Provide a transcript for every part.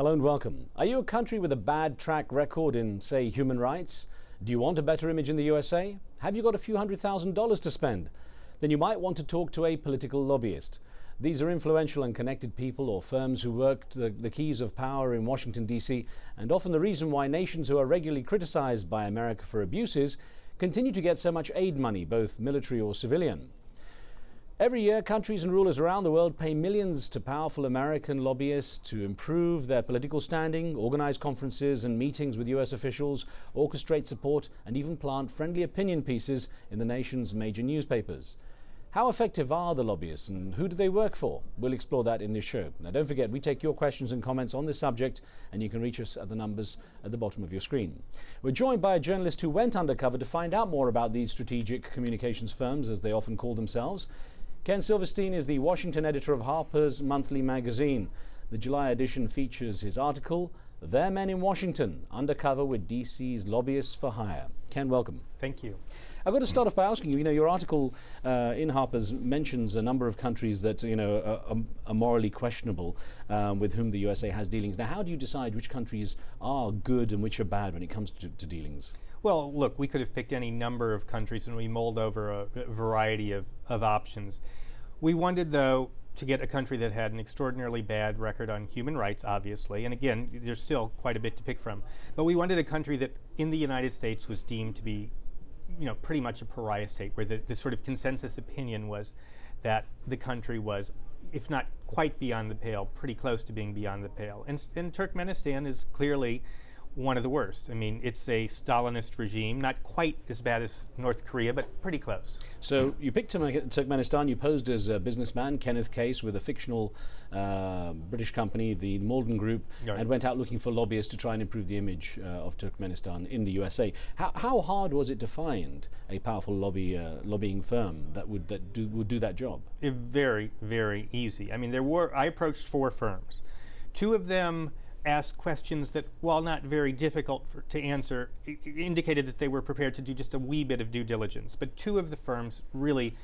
Hello and welcome. Are you a country with a bad track record in, say, human rights? Do you want a better image in the USA? Have you got a few $100,000 to spend? Then you might want to talk to a political lobbyist. These are influential and connected people or firms who work the keys of power in Washington, D.C., and often the reason why nations who are regularly criticized by America for abuses continue to get so much aid money, both military or civilian. Every year, countries and rulers around the world pay millions to powerful American lobbyists to improve their political standing, organize conferences and meetings with U.S. officials, orchestrate support, and even plant friendly opinion pieces in the nation's major newspapers. How effective are the lobbyists and who do they work for? We'll explore that in this show. Now, don't forget, we take your questions and comments on this subject, and you can reach us at the numbers at the bottom of your screen. We're joined by a journalist who went undercover to find out more about these strategic communications firms, as they often call themselves. Ken Silverstein is the Washington editor of Harper's Monthly magazine. The July edition features his article, "Their Men in Washington, Undercover with DC's Lobbyists for Hire." Ken, welcome. Thank you. I've got to start off by asking you, your article in Harper's mentions a number of countries that, are morally questionable with whom the USA has dealings. Now, how do you decide which countries are good and which are bad when it comes to dealings? Well, look, we could have picked any number of countries and we mulled over a variety of options. We wanted, though, to get a country that had an extraordinarily bad record on human rights, obviously, and again, there's still quite a bit to pick from. But we wanted a country that, in the United States, was deemed to be, pretty much a pariah state, where the sort of consensus opinion was that the country was, if not quite beyond the pale, pretty close to being beyond the pale. And Turkmenistan is clearly one of the worst. I mean, it's a Stalinist regime, not quite as bad as North Korea, but pretty close. So you picked Turkmenistan. You posed as a businessman, Kenneth Case, with a fictional British company, the Malden Group, Right. and went out looking for lobbyists to try and improve the image of Turkmenistan in the USA. How hard was it to find a powerful lobbying firm that would do that job? Very, very easy. I mean, I approached 4 firms. 2 of them asked questions that, while not very difficult to answer, indicated that they were prepared to do just a wee bit of due diligence. But 2 of the firms really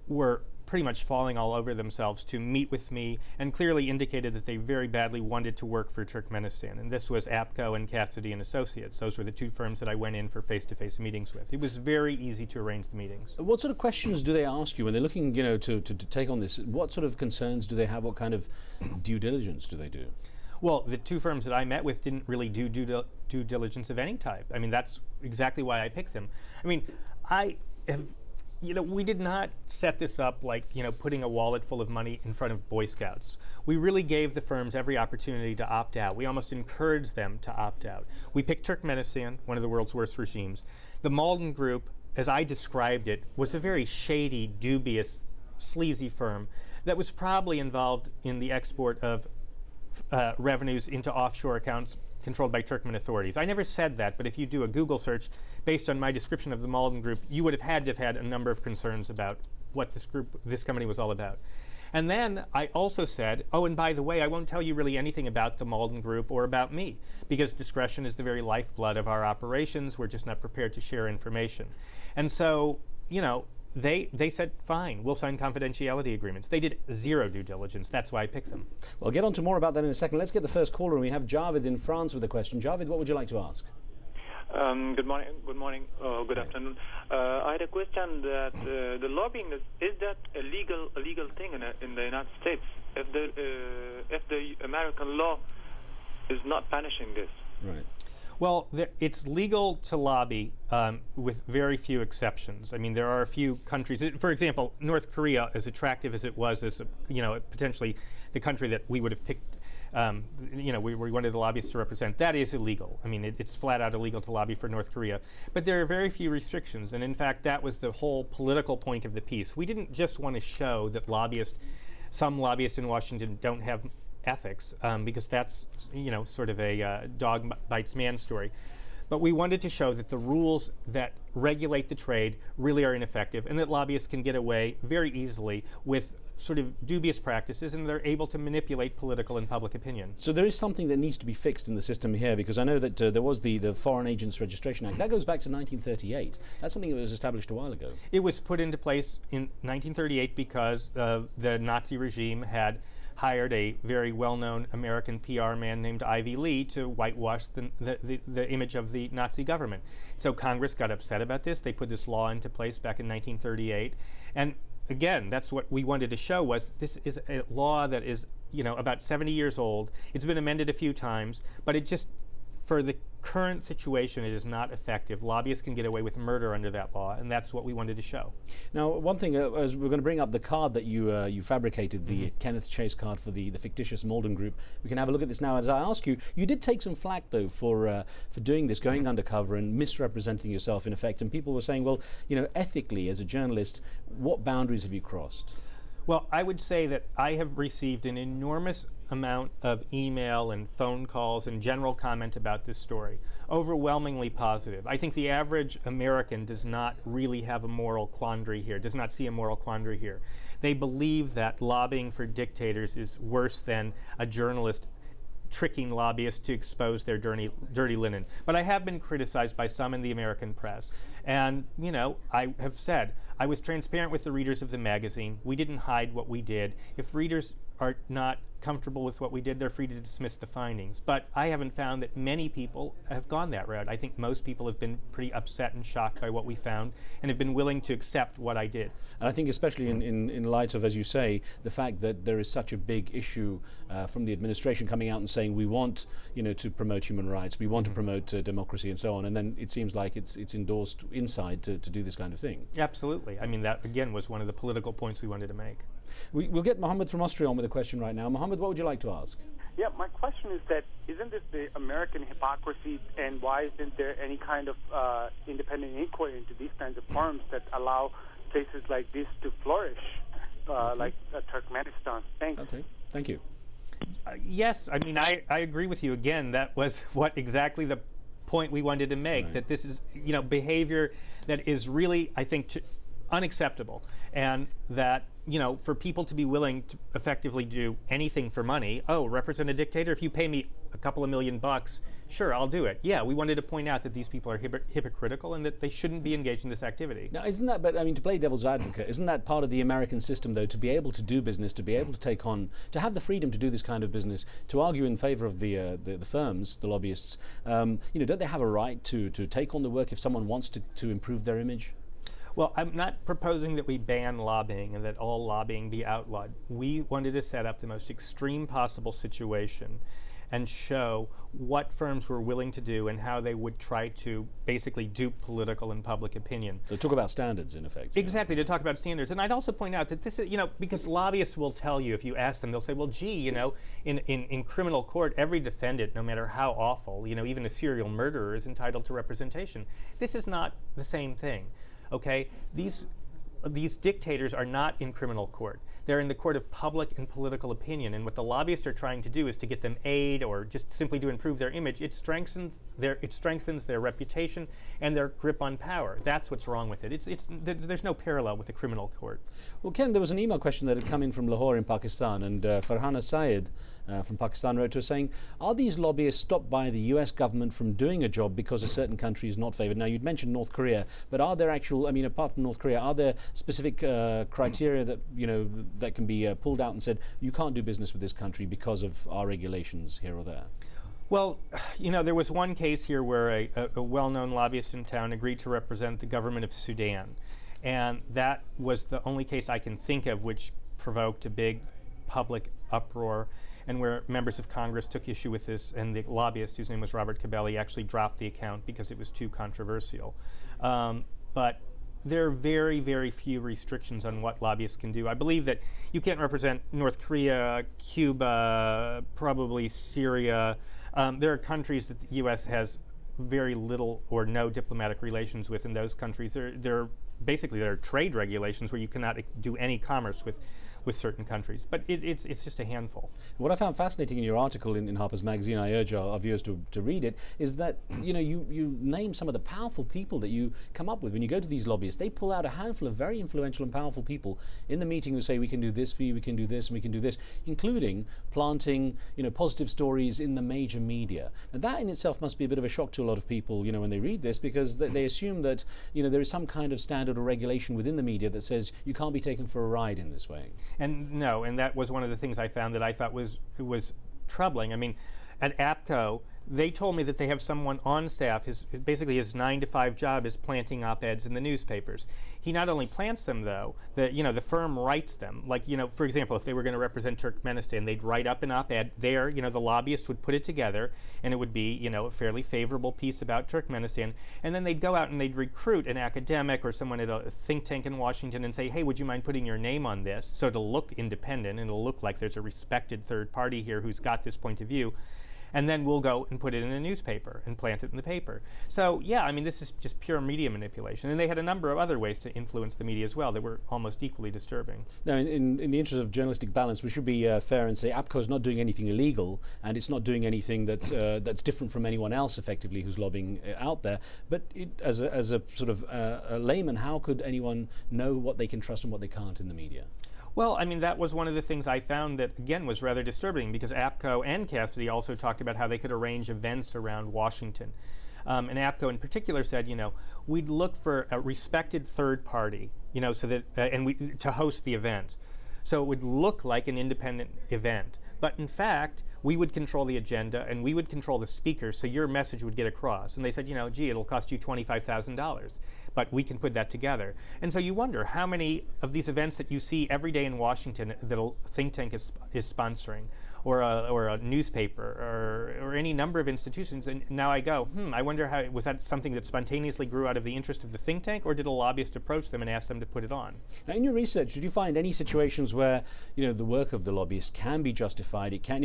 were pretty much falling all over themselves to meet with me and clearly indicated that they very badly wanted to work for Turkmenistan. And this was APKO and Cassidy and Associates. Those were the 2 firms that I went in for face-to-face meetings with. It was very easy to arrange the meetings. What sort of questions do they ask you when they're looking, to take on this? What sort of concerns do they have? What kind of due diligence do they do? Well, the 2 firms that I met with didn't really do due diligence of any type. I mean, that's exactly why I picked them. I mean, we did not set this up like, putting a wallet full of money in front of Boy Scouts. We really gave the firms every opportunity to opt out. We almost encouraged them to opt out. We picked Turkmenistan, one of the world's worst regimes. The Malden Group, as I described it, was a very shady, dubious, sleazy firm that was probably involved in the export of revenues into offshore accounts controlled by Turkmen authorities. I never said that, but if you do a Google search based on my description of the Malden Group, you would have had to have had a number of concerns about what this company was all about. And then I also said, oh, and by the way, I won't tell you really anything about the Malden Group or about me, because discretion is the very lifeblood of our operations. We're just not prepared to share information. And so, they said, fine, we'll sign confidentiality agreements. They did 0 due diligence. That's why I picked them. Well, I'll get on to more about that in a second. Let's get the first caller, and we have Javid in France with a question. Javid, what would you like to ask? Good morning, good afternoon. I had a question that the lobbying, is that a legal thing in the United States? If the American law is not punishing this? Right. Well, it's legal to lobby with very few exceptions. I mean, there are a few countries. For example, North Korea, as attractive as it was, as potentially the country that we would have picked. We wanted the lobbyists to represent. That is illegal. I mean, it's flat out illegal to lobby for North Korea. But there are very few restrictions, and in fact, that was the whole political point of the piece. We didn't just want to show that some lobbyists in Washington don't have ethics, because that's, sort of a dog bites man story. But we wanted to show that the rules that regulate the trade really are ineffective, and that lobbyists can get away very easily with sort of dubious practices, and they're able to manipulate political and public opinion. So there is something that needs to be fixed in the system here, because I know that there was the Foreign Agents Registration Act. That goes back to 1938. That's something that was established a while ago. It was put into place in 1938 because the Nazi regime had hired a very well-known American PR man named Ivy Lee to whitewash the image of the Nazi government. So Congress got upset about this. They put this law into place back in 1938. And again, that's what we wanted to show, was this is a law that is, you know, about 70 years old. It's been amended a few times, but it just, for the current situation, it is not effective. Lobbyists can get away with murder under that law, and that's what we wanted to show. Now, one thing, as we're going to bring up the card that you fabricated, the Kenneth Chase card for the fictitious Malden group. We can have a look at this now. As I ask you, you did take some flack, though, for doing this, going undercover and misrepresenting yourself, in effect. And people were saying, well, you know, ethically, as a journalist, what boundaries have you crossed? Well, I would say that I have received an enormous amount of email and phone calls and general comment about this story. Overwhelmingly positive. I think the average American does not really have a moral quandary here, does not see a moral quandary here. They believe that lobbying for dictators is worse than a journalist tricking lobbyists to expose their dirty linen. But I have been criticized by some in the American press. And, you know, I have said, I was transparent with the readers of the magazine. We didn't hide what we did. If readers are not comfortable with what we did, they're free to dismiss the findings. But I haven't found that many people have gone that route. I think most people have been pretty upset and shocked by what we found and have been willing to accept what I did. And I think especially in light of, as you say, the fact that there is such a big issue from the administration coming out and saying we want, you know, to promote human rights, we want to promote democracy and so on, and then it seems like it's endorsed inside to do this kind of thing. Absolutely. I mean, that again was one of the political points we wanted to make. We'll get Mohammed from Austria on with a question right now. Mohammed, what would you like to ask? Yeah, my question is that isn't this the American hypocrisy, and why isn't there any kind of independent inquiry into these kinds of firms that allow cases like this to flourish, like Turkmenistan? Thanks. Okay, thank you. Yes, I mean, I agree with you. Again, that was what exactly the point we wanted to make, right. That this is, you know, behavior that is really, I think, unacceptable, and that, you know, for people to be willing to effectively do anything for money. Oh, represent a dictator? If you pay me a couple of $1 million, sure, I'll do it. Yeah, we wanted to point out that these people are hypocritical and that they shouldn't be engaged in this activity. Now, isn't that, but I mean, to play devil's advocate, isn't that part of the American system, though, to be able to do business, to be able to take on, to have the freedom to do this kind of business, to argue in favor of the firms, the lobbyists, you know, don't they have a right to take on the work if someone wants to improve their image? Well, I'm not proposing that we ban lobbying and that all lobbying be outlawed. We wanted to set up the most extreme possible situation and show what firms were willing to do and how they would try to basically dupe political and public opinion. So talk about standards, in effect. Exactly, to talk about standards. And I'd also point out that this is, you know, because lobbyists will tell you, if you ask them, they'll say, well, gee, you know, in criminal court, every defendant, no matter how awful, you know, even a serial murderer is entitled to representation. This is not the same thing. Okay, these dictators are not in criminal court. They're in the court of public and political opinion, and what the lobbyists are trying to do is to get them aid or just simply to improve their image. It strengthens their reputation and their grip on power. That's what's wrong with it. There's no parallel with the criminal court. Well, Ken, there was an email question that had come in from Lahore in Pakistan, and Farhana Syed from Pakistan wrote to us saying, are these lobbyists stopped by the US government from doing a job because a certain country is not favored? Now, you'd mentioned North Korea, but are there actual, I mean, apart from North Korea, are there specific criteria that, you know, that can be pulled out and said, you can't do business with this country because of our regulations here or there? Well, you know, there was one case here where a well-known lobbyist in town agreed to represent the government of Sudan. And that was the only case I can think of which provoked a big public uproar, and where members of Congress took issue with this, and the lobbyist, whose name was Robert Cabelli, actually dropped the account because it was too controversial. But there are very, very few restrictions on what lobbyists can do. I believe that you can't represent North Korea, Cuba, probably Syria. There are countries that the U.S. has very little or no diplomatic relations with in those countries. There are trade regulations where you cannot do any commerce with certain countries, but it's just a handful. What I found fascinating in your article in Harper's Magazine, I urge our viewers to read it, is that, you know, you name some of the powerful people that you come up with when you go to these lobbyists. They pull out a handful of very influential and powerful people in the meeting who say, we can do this for you, we can do this, and we can do this, including planting, you know, positive stories in the major media. And that in itself must be a bit of a shock to a lot of people, you know, when they read this, because they assume that, you know, there is some kind of standard or regulation within the media that says you can't be taken for a ride in this way. And no, and that was one of the things I found that I thought was troubling. I mean, at APKO, they told me that they have someone on staff, basically his 9-to-5 job is planting op-eds in the newspapers. He not only plants them, though, the firm writes them. Like, for example, if they were going to represent Turkmenistan, they'd write up an op-ed there, the lobbyists would put it together, and it would be, a fairly favorable piece about Turkmenistan, and then they'd go out and they'd recruit an academic or someone at a think tank in Washington and say, hey, would you mind putting your name on this? So it'll look independent, and it'll look like there's a respected third party here who's got this point of view. And then we'll go and put it in a newspaper and plant it in the paper. So yeah, I mean, this is just pure media manipulation. And they had a number of other ways to influence the media as well that were almost equally disturbing. Now, in the interest of journalistic balance, we should be fair and say APKO is not doing anything illegal, and it's not doing anything that's that's different from anyone else, effectively, who's lobbying out there. But as a sort of a layman, how could anyone know what they can trust and what they can't in the media? Well, I mean, that was one of the things I found that, again, was rather disturbing, because APKO and Cassidy also talked about how they could arrange events around Washington. And APKO in particular said, we'd look for a respected third party, so that, to host the event. So it would look like an independent event. But in fact, we would control the agenda and we would control the speakers, so your message would get across. And they said, gee, it'll cost you $25,000, but we can put that together. And so you wonder how many of these events that you see every day in Washington that a think tank is sponsoring, or a newspaper, or any number of institutions. And now I go, I wonder how, was that something that spontaneously grew out of the interest of the think tank, or did a lobbyist approach them and ask them to put it on? Now, in your research, did you find any situations where the work of the lobbyist can be justified? It can.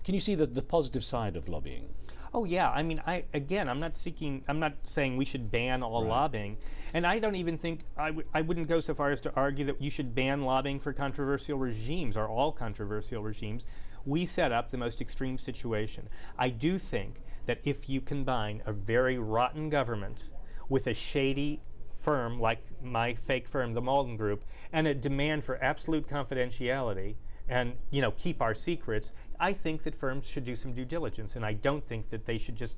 Can you see the positive side of lobbying? Oh yeah, I mean, I'm not saying we should ban all lobbying, and I don't even think, I wouldn't go so far as to argue that you should ban lobbying for controversial regimes, or all controversial regimes. We set up the most extreme situation. I do think that if you combine a very rotten government with a shady firm like my fake firm, the Malden Group, and a demand for absolute confidentiality, and keep our secrets, I think that firms should do some due diligence, and I don't think that they should just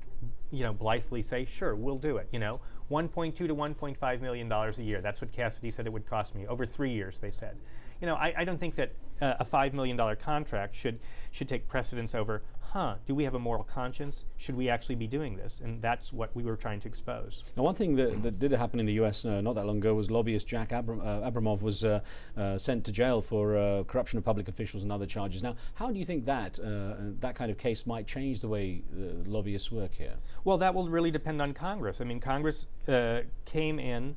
blithely say, sure, we'll do it. $1.2 to $1.5 million a year. That's what Cassidy said it would cost me over 3 years. They said, I don't think that a $5 million contract should take precedence over, do we have a moral conscience? Should we actually be doing this? And that's what we were trying to expose. Now, one thing that did happen in the US not that long ago was lobbyist Jack Abramov was sent to jail for corruption of public officials and other charges. Now, how do you think that kind of case might change the way lobbyists work here? Well, that will really depend on Congress. I mean, Congress came in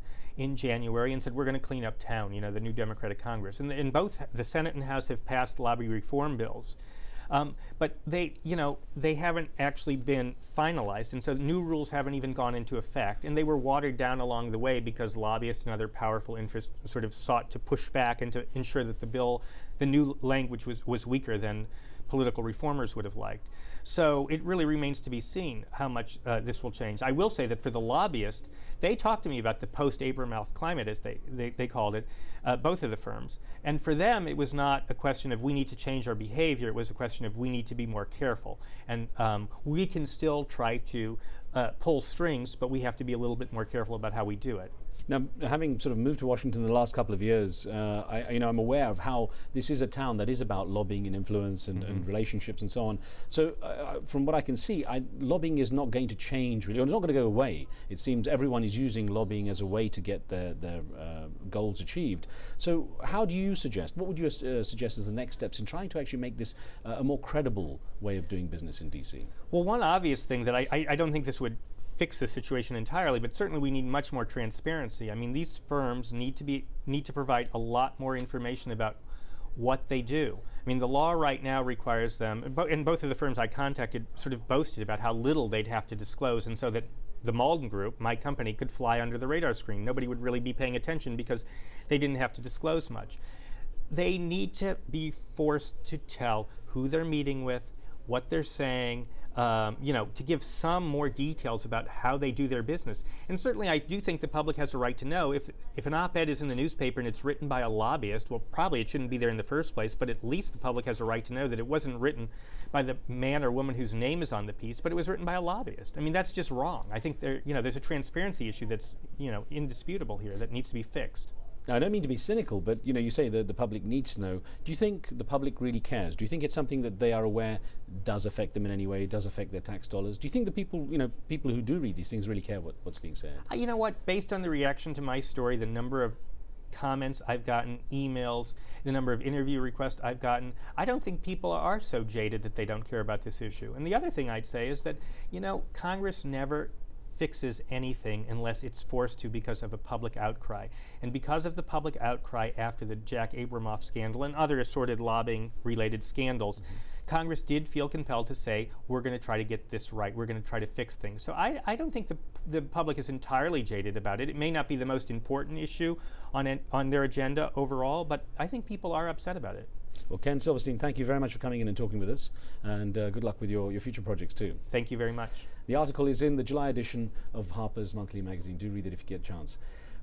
January and said, we're going to clean up town, the new Democratic Congress. And both the Senate and House have passed lobby reform bills. But they haven't actually been finalized, and so new rules haven't even gone into effect, and they were watered down along the way because lobbyists and other powerful interests sort of sought to push back and to ensure that the new language was weaker than political reformers would have liked. So it really remains to be seen how much this will change. I will say that for the lobbyists, they talked to me about the post-Abramoff climate, as they called it, both of the firms. And for them, it was not a question of we need to change our behavior. It was a question of we need to be more careful. And we can still try to pull strings, but we have to be a little bit more careful about how we do it. Now, having sort of moved to Washington in the last couple of years, I'm aware of how this is a town that is about lobbying and influence and relationships and so on. So from what I can see, lobbying is not going to change really, or it's not going to go away. It seems everyone is using lobbying as a way to get their goals achieved. So how do you suggest, what would you suggest as the next steps in trying to actually make this a more credible way of doing business in DC? Well, one obvious thing that I don't think this would fix the situation entirely, but certainly we need much more transparency. I mean, these firms need to provide a lot more information about what they do. I mean, the law right now requires them, and both of the firms I contacted sort of boasted about how little they'd have to disclose, and so that the Malden Group, my company, could fly under the radar screen. Nobody would really be paying attention because they didn't have to disclose much. They need to be forced to tell who they're meeting with, what they're saying, to give some more details about how they do their business. And certainly I do think the public has a right to know if an op-ed is in the newspaper and it's written by a lobbyist, well, probably it shouldn't be there in the first place, but at least the public has a right to know that it wasn't written by the man or woman whose name is on the piece, but it was written by a lobbyist. I mean, that's just wrong. I think there's a transparency issue that's, indisputable here that needs to be fixed. Now, I don't mean to be cynical, but you say that the public needs to know. Do you think the public really cares? Do you think it's something that they are aware does affect them in any way, does affect their tax dollars? Do you think the people, people who do read these things really care what's being said? You know what? Based on the reaction to my story, the number of comments I've gotten, emails, the number of interview requests I've gotten, I don't think people are so jaded that they don't care about this issue. And the other thing I'd say is that, Congress never fixes anything unless it's forced to because of a public outcry. And because of the public outcry after the Jack Abramoff scandal and other assorted lobbying-related scandals, Congress did feel compelled to say, we're going to try to get this right. We're going to try to fix things. So I don't think the public is entirely jaded about it. It may not be the most important issue on their agenda overall, but I think people are upset about it. Well, Ken Silverstein, thank you very much for coming in and talking with us, and good luck with your future projects too. Thank you very much. The article is in the July edition of Harper's Monthly Magazine. Do read it if you get a chance.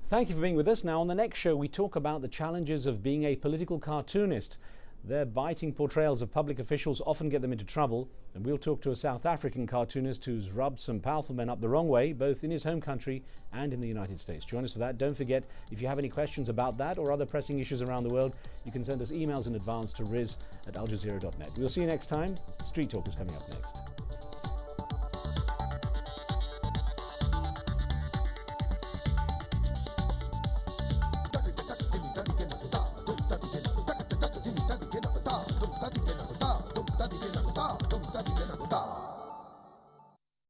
Thank you for being with us. Now, on the next show, we talk about the challenges of being a political cartoonist. Their biting portrayals of public officials often get them into trouble, and we'll talk to a South African cartoonist who's rubbed some powerful men up the wrong way, both in his home country and in the United States. Join us for that. Don't forget, if you have any questions about that or other pressing issues around the world, you can send us emails in advance to riz@aljazeera.net. We'll see you next time. Street Talk is coming up next.